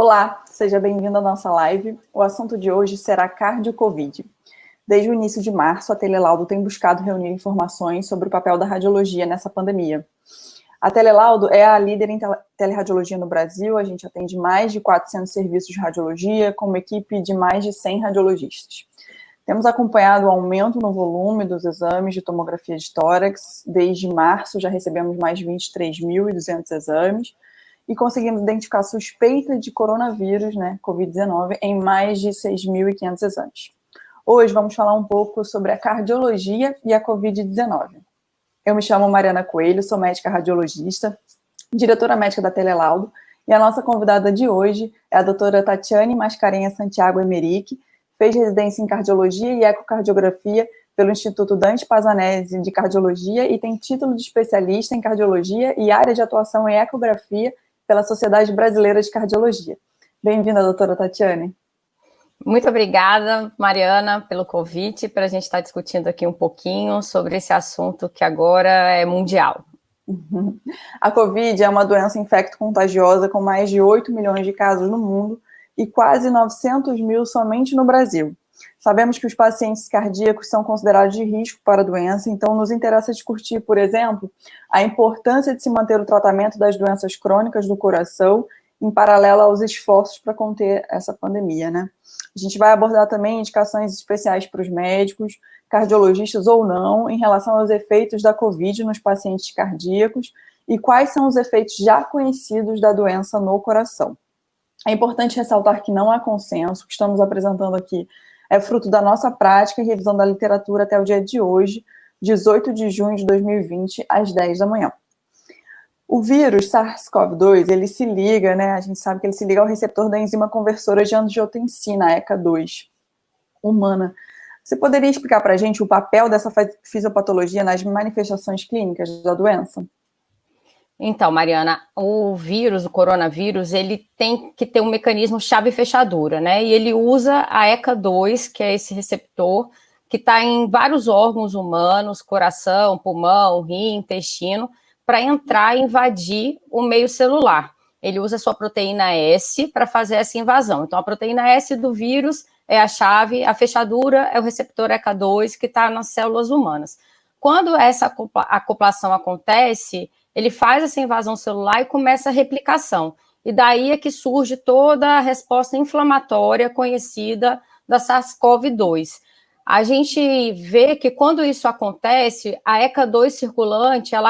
Olá, seja bem-vindo à nossa live. O assunto de hoje será cardio-covid. Desde o início de março, a Telelaudo tem buscado reunir informações sobre o papel da radiologia nessa pandemia. A Telelaudo é a líder em teleradiologia no Brasil. A gente atende mais de 400 serviços de radiologia, com uma equipe de mais de 100 radiologistas. Temos acompanhado o aumento no volume dos exames de tomografia de tórax. Desde março, já recebemos mais de 23.200 exames e conseguimos identificar suspeita de coronavírus, Covid-19, em mais de 6.500 exames. Hoje vamos falar um pouco sobre a cardiologia e a Covid-19. Eu me chamo Mariana Coelho, sou médica radiologista, diretora médica da Telelaudo, e a nossa convidada de hoje é a doutora Tatiane Mascarenhas Santiago Emerick, fez residência em cardiologia e ecocardiografia pelo Instituto Dante Pazanese de Cardiologia e tem título de especialista em cardiologia e área de atuação em ecografia pela Sociedade Brasileira de Cardiologia. Bem-vinda, doutora Tatiane. Muito obrigada, Mariana, pelo convite, para a gente estar discutindo aqui um pouquinho sobre esse assunto que agora é mundial. A Covid é uma doença infecto-contagiosa com mais de 8 milhões de casos no mundo e quase 900 mil somente no Brasil. Sabemos que os pacientes cardíacos são considerados de risco para a doença, então nos interessa discutir, por exemplo, a importância de se manter o tratamento das doenças crônicas do coração em paralelo aos esforços para conter essa pandemia, A gente vai abordar também indicações especiais para os médicos, cardiologistas ou não, em relação aos efeitos da Covid nos pacientes cardíacos e quais são os efeitos já conhecidos da doença no coração. É importante ressaltar que não há consenso, o que estamos apresentando aqui é fruto da nossa prática e revisão da literatura até o dia de hoje, 18 de junho de 2020, às 10 da manhã. O vírus SARS-CoV-2, ele se liga, a gente sabe que ele se liga ao receptor da enzima conversora de angiotensina, a ECA2, humana. Você poderia explicar para a gente o papel dessa fisiopatologia nas manifestações clínicas da doença? Então, Mariana, o coronavírus, ele tem que ter um mecanismo chave-fechadura, E ele usa a ECA2, que é esse receptor, que está em vários órgãos humanos, coração, pulmão, rim, intestino, para entrar e invadir o meio celular. Ele usa a sua proteína S para fazer essa invasão. Então, a proteína S do vírus é a chave, a fechadura é o receptor ECA2 que está nas células humanas. Quando essa acoplação acontece, ele faz essa invasão celular e começa a replicação. E daí é que surge toda a resposta inflamatória conhecida da SARS-CoV-2. A gente vê que quando isso acontece, a ECA2 circulante, ela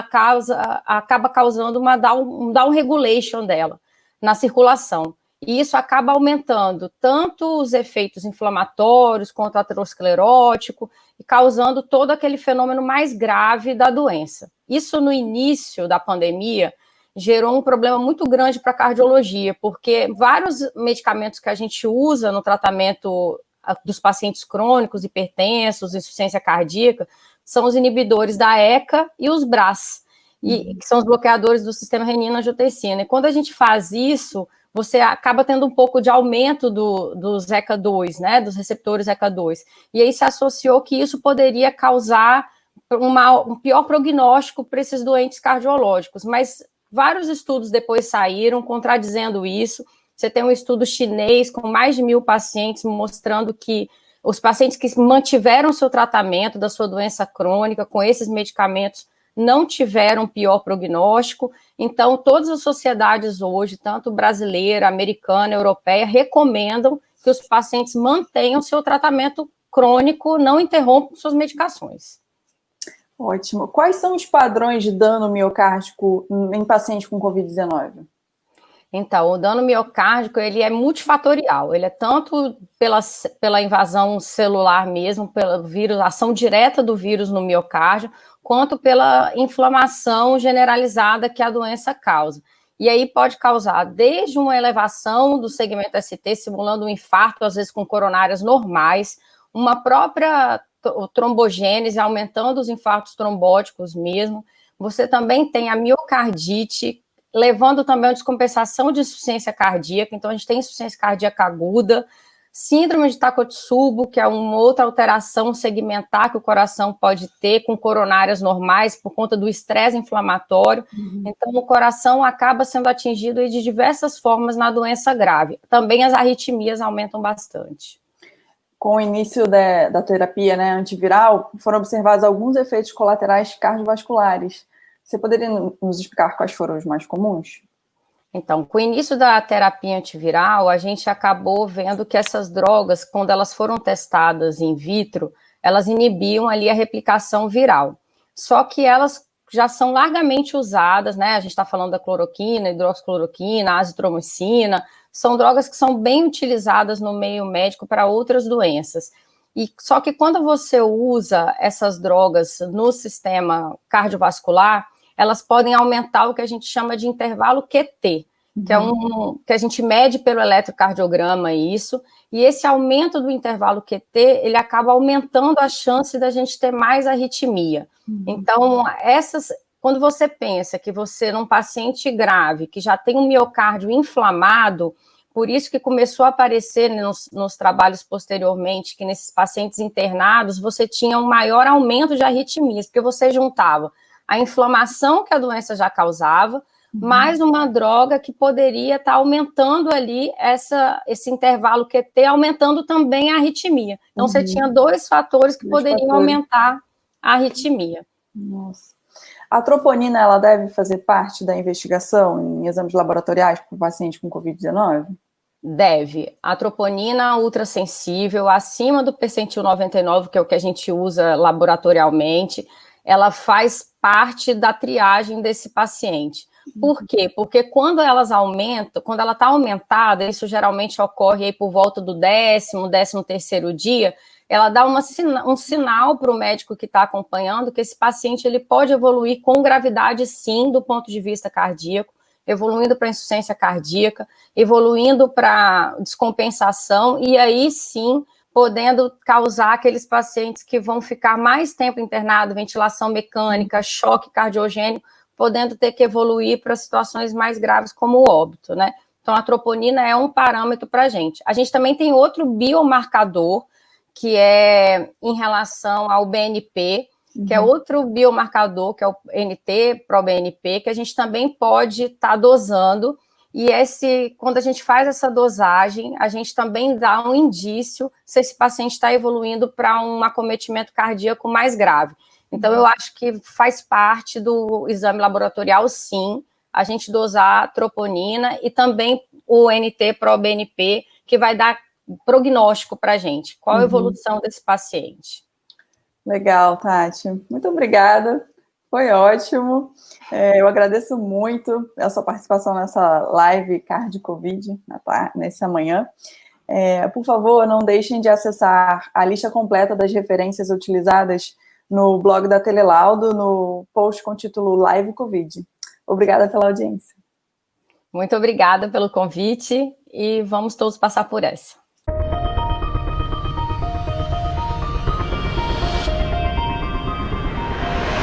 acaba causando um down regulation dela na circulação. E isso acaba aumentando tanto os efeitos inflamatórios quanto aterosclerótico e causando todo aquele fenômeno mais grave da doença. Isso no início da pandemia gerou um problema muito grande para a cardiologia, porque vários medicamentos que a gente usa no tratamento dos pacientes crônicos, hipertensos, insuficiência cardíaca, são os inibidores da ECA e os BRAS, que são os bloqueadores do sistema renina-angiotensina. E quando a gente faz isso, você acaba tendo um pouco de aumento dos ECA2, dos receptores ECA2. E aí se associou que isso poderia causar um pior prognóstico para esses doentes cardiológicos. Mas vários estudos depois saíram contradizendo isso. Você tem um estudo chinês com mais de 1.000 pacientes mostrando que os pacientes que mantiveram seu tratamento da sua doença crônica com esses medicamentos não tiveram pior prognóstico. Então, todas as sociedades hoje, tanto brasileira, americana, europeia, recomendam que os pacientes mantenham seu tratamento crônico, não interrompam suas medicações. Ótimo. Quais são os padrões de dano miocárdico em pacientes com Covid-19? Então, o dano miocárdico, ele é multifatorial, ele é tanto pela invasão celular mesmo, pelo vírus, ação direta do vírus no miocárdio, quanto pela inflamação generalizada que a doença causa. E aí pode causar desde uma elevação do segmento ST, simulando um infarto, às vezes com coronárias normais, uma própria trombogênese, aumentando os infartos trombóticos mesmo. Você também tem a miocardite, levando também a descompensação de insuficiência cardíaca. Então, a gente tem insuficiência cardíaca aguda, Síndrome de Takotsubo, que é uma outra alteração segmentar que o coração pode ter com coronárias normais por conta do estresse inflamatório. Então, o coração acaba sendo atingido de diversas formas na doença grave. Também as arritmias aumentam bastante. Com o início da terapia, né, antiviral, foram observados alguns efeitos colaterais cardiovasculares. Você poderia nos explicar quais foram os mais comuns? Então, com o início da terapia antiviral, a gente acabou vendo que essas drogas, quando elas foram testadas in vitro, elas inibiam ali a replicação viral. Só que elas já são largamente usadas, né? A gente está falando da cloroquina, hidroxicloroquina, azitromicina, são drogas que são bem utilizadas no meio médico para outras doenças. E só que quando você usa essas drogas no sistema cardiovascular, elas podem aumentar o que a gente chama de intervalo QT, que é que a gente mede pelo eletrocardiograma isso, e esse aumento do intervalo QT, ele acaba aumentando a chance da gente ter mais arritmia. Então, quando você pensa que você, num paciente grave, que já tem um miocárdio inflamado, por isso que começou a aparecer nos trabalhos posteriormente, que nesses pacientes internados, você tinha um maior aumento de arritmias, porque você juntava a inflamação que a doença já causava, mais uma droga que poderia estar aumentando ali esse intervalo QT, aumentando também a arritmia. Então, você tinha dois fatores que poderiam aumentar a arritmia. Nossa. A troponina, ela deve fazer parte da investigação em exames laboratoriais para o paciente com Covid-19? Deve. A troponina ultrassensível, acima do percentil 99, que é o que a gente usa laboratorialmente, ela faz parte da triagem desse paciente. Por quê? Porque quando elas aumentam, quando ela está aumentada, isso geralmente ocorre aí por volta do 13º dia, ela dá um sinal para o médico que está acompanhando que esse paciente ele pode evoluir com gravidade, sim, do ponto de vista cardíaco, evoluindo para insuficiência cardíaca, evoluindo para descompensação, e aí sim podendo causar aqueles pacientes que vão ficar mais tempo internados, ventilação mecânica, choque cardiogênico, podendo ter que evoluir para situações mais graves como o óbito, né? Então, a troponina é um parâmetro para a gente. A gente também tem outro biomarcador, que é em relação ao BNP, que é outro biomarcador, que é o NT-proBNP, que a gente também pode estar dosando. E quando a gente faz essa dosagem, a gente também dá um indício se esse paciente está evoluindo para um acometimento cardíaco mais grave. Então, eu acho que faz parte do exame laboratorial, sim, a gente dosar a troponina e também o NT-proBNP, que vai dar prognóstico para a gente. Qual a evolução desse paciente? Legal, Tati. Muito obrigada. Foi ótimo. Eu agradeço muito a sua participação nessa live Cardio Covid, nessa manhã. Por favor, não deixem de acessar a lista completa das referências utilizadas no blog da Telelaudo, no post com o título Live Covid. Obrigada pela audiência. Muito obrigada pelo convite e vamos todos passar por essa.